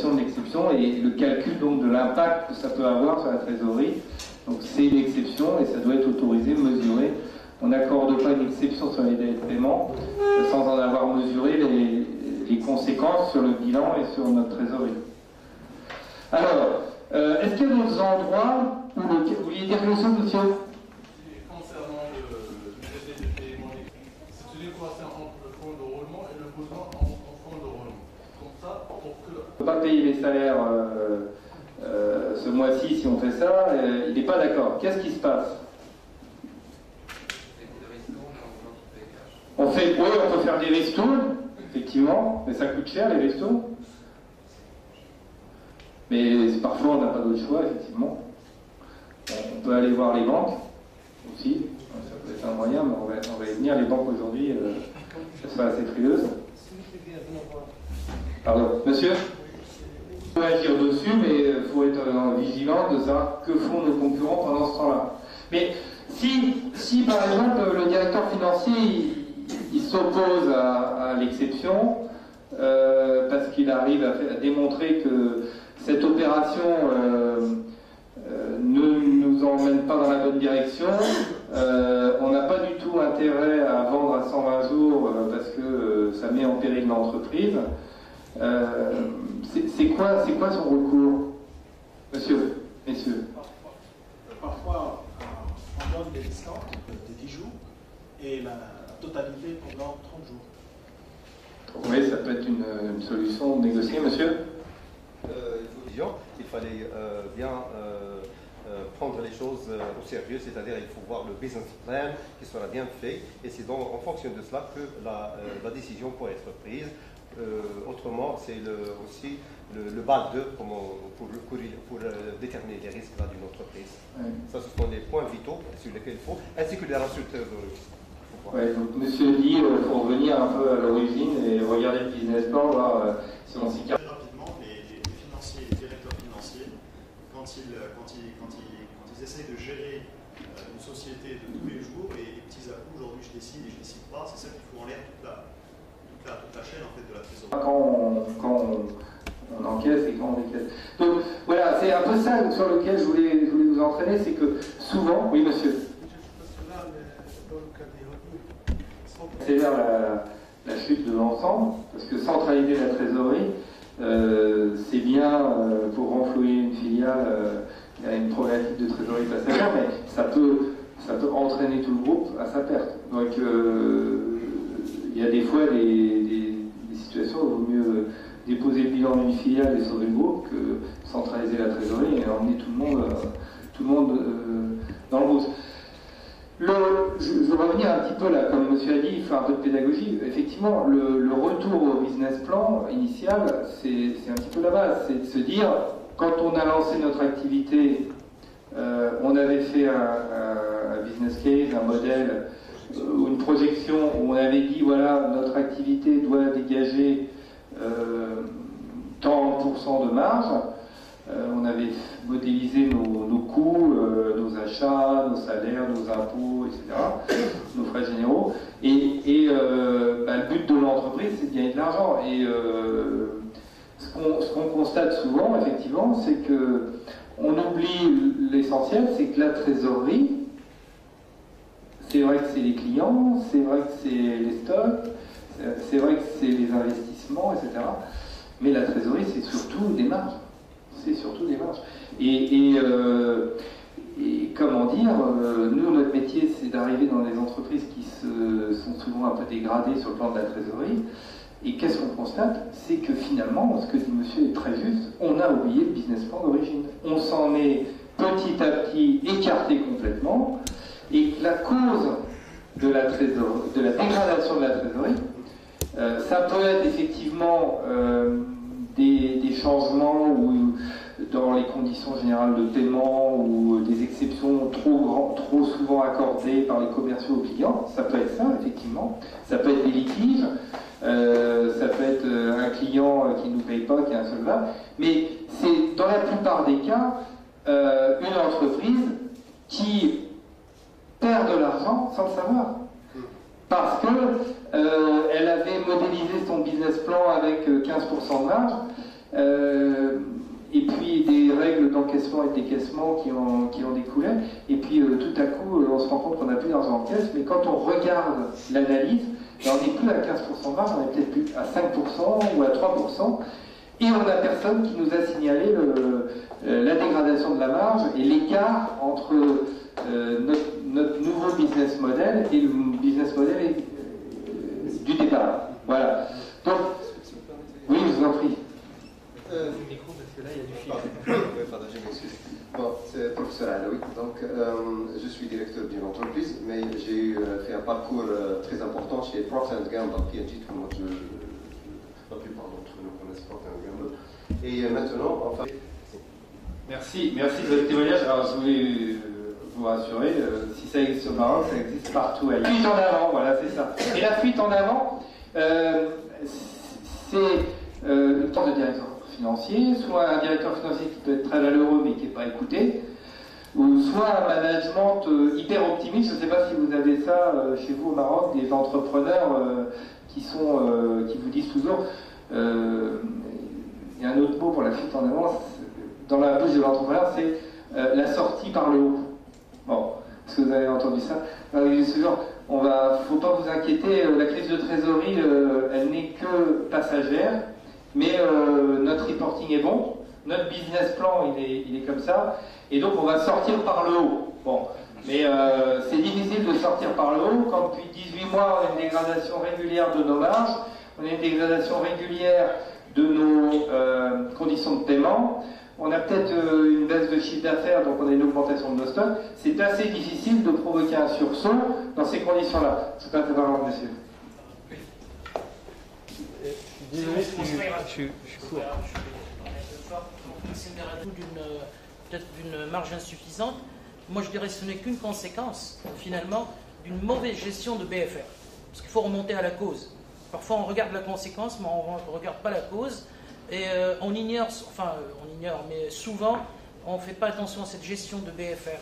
l'application de l'exception et le calcul donc de l'impact que ça peut avoir sur la trésorerie. Donc c'est l'exception et ça doit être autorisé, mesuré. On n'accorde pas une exception sur les délais de paiement sans en avoir mesuré les conséquences sur le bilan et sur notre trésorerie. Alors, est-ce qu'il y a d'autres endroits où vous vouliez dire quelque chose, monsieur? Concernant le délai de paiement, c'est une équation entre le fonds de roulement et le besoin en fonds de roulement. Comme ça, pour que... On ne peut pas payer les salaires ce mois-ci si on fait ça, il n'est pas d'accord. Qu'est-ce qui se passe? Oui, on peut faire des restos, effectivement, mais ça coûte cher les restos. Mais parfois on n'a pas d'autre choix, effectivement. On peut aller voir les banques aussi, ça peut être un moyen, mais on va y venir. Les banques aujourd'hui, elles sont assez frileuses. Pardon, monsieur? On peut agir dessus, mais il faut être vigilant de savoir que font nos concurrents pendant ce temps-là. Mais si par exemple le directeur financier il s'oppose à l'exception parce qu'il arrive à démontrer que cette opération ne nous emmène pas dans la bonne direction, on n'a pas du tout intérêt à vendre à 120 jours parce que ça met en péril l'entreprise. C'est quoi son recours, monsieur, messieurs? Parfois, on donne des discounts de 10 jours et la totalité pendant 30 jours. Oui, ça peut être une solution négociée, monsieur. Il fallait bien prendre les choses au sérieux, c'est-à-dire il faut voir le business plan qui sera bien fait, et c'est donc en fonction de cela que la décision pourrait être prise. Autrement, c'est aussi le BAL 2 pour déterminer les risques d'une entreprise. Oui. Ça, ce sont les points vitaux sur lesquels il faut, ainsi que les rassureurs de risque. Ouais, donc monsieur dit qu'il faut revenir un peu à l'origine et regarder le business plan, voir si on s'y capte. Rapidement, les financiers, les directeurs financiers, quand ils essayent de gérer une société de tous les jours, et les petits à-coups, aujourd'hui je décide et je décide pas, c'est ça qui fout en l'air toute la chaîne en fait, de la trésorerie. Quand on encaisse et quand on décaisse. Donc voilà, c'est un peu ça sur lequel je voulais vous entraîner, c'est que souvent, oui monsieur. C'est vers la chute de l'ensemble, parce que centraliser la trésorerie, c'est bien pour renflouer une filiale, il y a une problématique de trésorerie passagère, mais ça peut entraîner tout le groupe à sa perte. Donc il y a des fois des situations où il vaut mieux déposer le bilan d'une filiale et sauver le groupe que centraliser la trésorerie et emmener tout le monde dans le rouge. Je veux revenir un petit peu là, comme monsieur a dit, il faut un peu de pédagogie. Effectivement, le retour au business plan initial, c'est un petit peu la base. C'est de se dire, quand on a lancé notre activité, on avait fait un business case, un modèle, ou une projection où on avait dit, voilà, notre activité doit dégager tant % de marge. On avait modélisé nos coûts, nos achats, nos salaires, nos impôts, etc., nos frais généraux. Et le but de l'entreprise, c'est de gagner de l'argent. Et ce qu'on constate souvent, effectivement, c'est qu'on oublie l'essentiel, c'est que la trésorerie, c'est vrai que c'est les clients, c'est vrai que c'est les stocks, c'est vrai que c'est les investissements, etc. Mais la trésorerie, c'est surtout des marges. C'est surtout des marges. Et comment dire, nous, notre métier, c'est d'arriver dans des entreprises qui sont souvent un peu dégradées sur le plan de la trésorerie. Et qu'est-ce qu'on constate? C'est que finalement, ce que dit monsieur est très juste, on a oublié le business plan d'origine. On s'en est petit à petit écarté complètement. Et la cause de la dégradation de la trésorerie, ça peut être effectivement des changements ou dans les conditions générales de paiement ou des exceptions trop souvent accordées par les commerciaux aux clients. Ça peut être ça, effectivement. Ça peut être des litiges. Ça peut être un client qui ne nous paye pas, qui est insolvable. Mais c'est dans la plupart des cas une entreprise qui perd de l'argent sans le savoir. Parce qu'elle avait modélisé son business plan avec 15% de marge. encaissements et décaissements qui en découlaient. Et puis tout à coup, on se rend compte qu'on n'a plus d'argent en caisse, mais quand on regarde l'analyse, on n'est plus à 15% de marge, on est peut-être plus à 5% ou à 3%. Et on n'a personne qui nous a signalé la dégradation de la marge et l'écart entre notre nouveau business model et le business model du départ. Voilà. Donc, oui, je vous en prie. Bon, c'est professeur Alaoui, donc je suis directeur d'une entreprise, mais j'ai fait un parcours très important chez Procter & Gamble, P&G, tout le monde, la plupart d'entre nous connaissent Procter & Gamble. Et maintenant, enfin... Merci de votre témoignage. Alors, je voulais vous rassurer, si ça existe au Maroc, ça existe partout ailleurs. Fuite en avant, voilà, c'est ça. Et la fuite en avant, c'est une sorte de directeur financier, soit un directeur financier qui peut être très valeureux mais qui n'est pas écouté, ou soit un management hyper optimiste. Je ne sais pas si vous avez ça chez vous au Maroc, des entrepreneurs qui vous disent toujours, il y a un autre mot pour la fuite en avant, dans la bouche de l'entrepreneur, c'est la sortie par le haut. Bon, est-ce que vous avez entendu ça? Il dit toujours, faut pas vous inquiéter, la crise de trésorerie, elle n'est que passagère, mais notre reporting est bon, notre business plan, il est comme ça, et donc on va sortir par le haut. Bon, mais c'est difficile de sortir par le haut quand depuis 18 mois, on a une dégradation régulière de nos marges, on a une dégradation régulière de nos conditions de paiement, on a peut-être une baisse de chiffre d'affaires, donc on a une augmentation de nos stocks. C'est assez difficile de provoquer un sursaut dans ces conditions-là. C'est pas très grave, monsieur. Désolé, je suis court. On considère peut-être d'une marge insuffisante. Moi, je dirais que ce n'est qu'une conséquence, finalement, d'une mauvaise gestion de BFR. Parce qu'il faut remonter à la cause. Parfois, on regarde la conséquence, mais on ne regarde pas la cause. Et on ignore, mais souvent, on ne fait pas attention à cette gestion de BFR.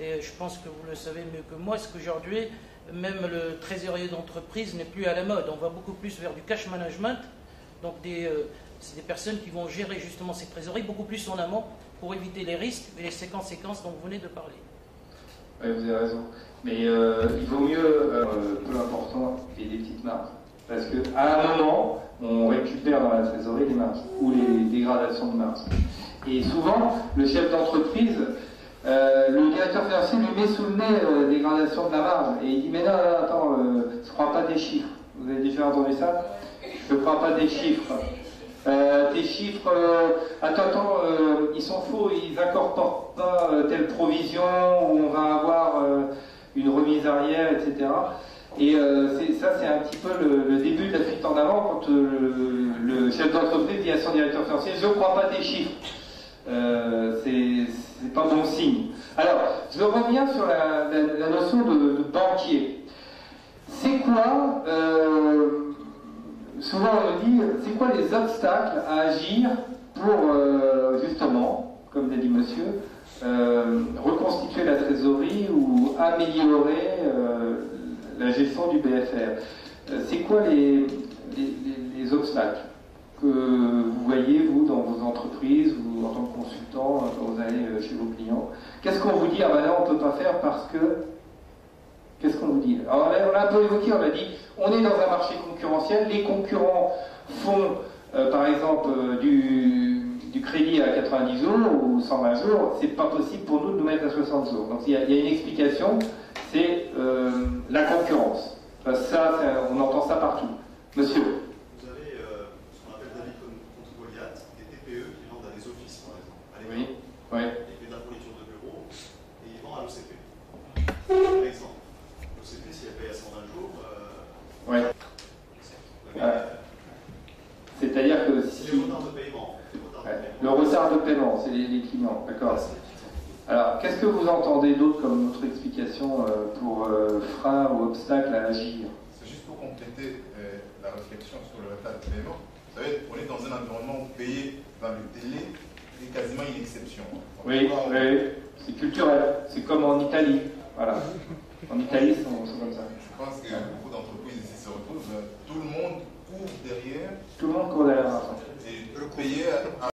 Et je pense que vous le savez mieux que moi, c'est qu'aujourd'hui, même le trésorier d'entreprise n'est plus à la mode. On va beaucoup plus vers du cash management. Donc, c'est des personnes qui vont gérer justement ces trésoreries beaucoup plus en amont pour éviter les risques et les conséquences dont vous venez de parler. Oui, vous avez raison. Mais il vaut mieux, peu important, et des petites marges. Parce qu'à un moment, on récupère dans la trésorerie les marges, ou les dégradations de marges. Et souvent, le chef d'entreprise, le directeur financier lui met sous le nez la dégradation de la marge. Et il dit, mais non, attends, je ne crois pas des chiffres. Vous avez déjà entendu ça? Je ne crois pas des chiffres. Tes chiffres, attends, ils sont faux, ils n'incorporent pas telle provision où on va avoir une remise arrière, etc. Et ça, c'est un petit peu le début de la fuite en avant quand le chef d'entreprise dit à son directeur financier « je ne crois pas tes chiffres ». C'est pas bon signe. Alors, je reviens sur la notion de banquier. C'est quoi, souvent on me dit, c'est quoi les obstacles à agir pour, justement, comme l'a dit monsieur, reconstituer la trésorerie ou améliorer la gestion du BFR. C'est quoi les obstacles que vous voyez, vous, dans vos entreprises, ou en tant que consultant, quand vous allez chez vos clients? Qu'est-ce qu'on vous dit? Ah ben là, on ne peut pas faire parce que... Qu'est-ce qu'on vous dit? Alors là, on l'a un peu évoqué, on a dit, on est dans un marché concurrentiel, les concurrents font, par exemple, du crédit à 90 jours ou 120 jours, c'est pas possible pour nous de nous mettre à 60 jours. Donc il y a une explication, c'est la concurrence. Ça, on entend ça partout. Monsieur. Vous avez ce qu'on appelle David contre Goliath, des TPE qui vendent à des offices, par exemple. Oui. Oui. Ils font de la fourniture de bureau et ils vendent à l'OCP. Par exemple, l'OCP, si elle paye à 120 jours, oui. C'est-à-dire que si... Le retard de paiement. Le retard de paiement, c'est les clients, d'accord. Alors, qu'est-ce que vous entendez d'autre comme autre explication pour frein ou obstacle à agir? C'est juste pour compléter la réflexion sur le retard de paiement. Vous savez, on est dans un environnement où payer dans le délai est quasiment une exception. Oui, c'est culturel. C'est comme en Italie. Voilà. En Italie, c'est comme ça. Je pense que beaucoup d'entreprises ici se retrouvent. Tout le monde court derrière. Tout le monde court derrière. Et payer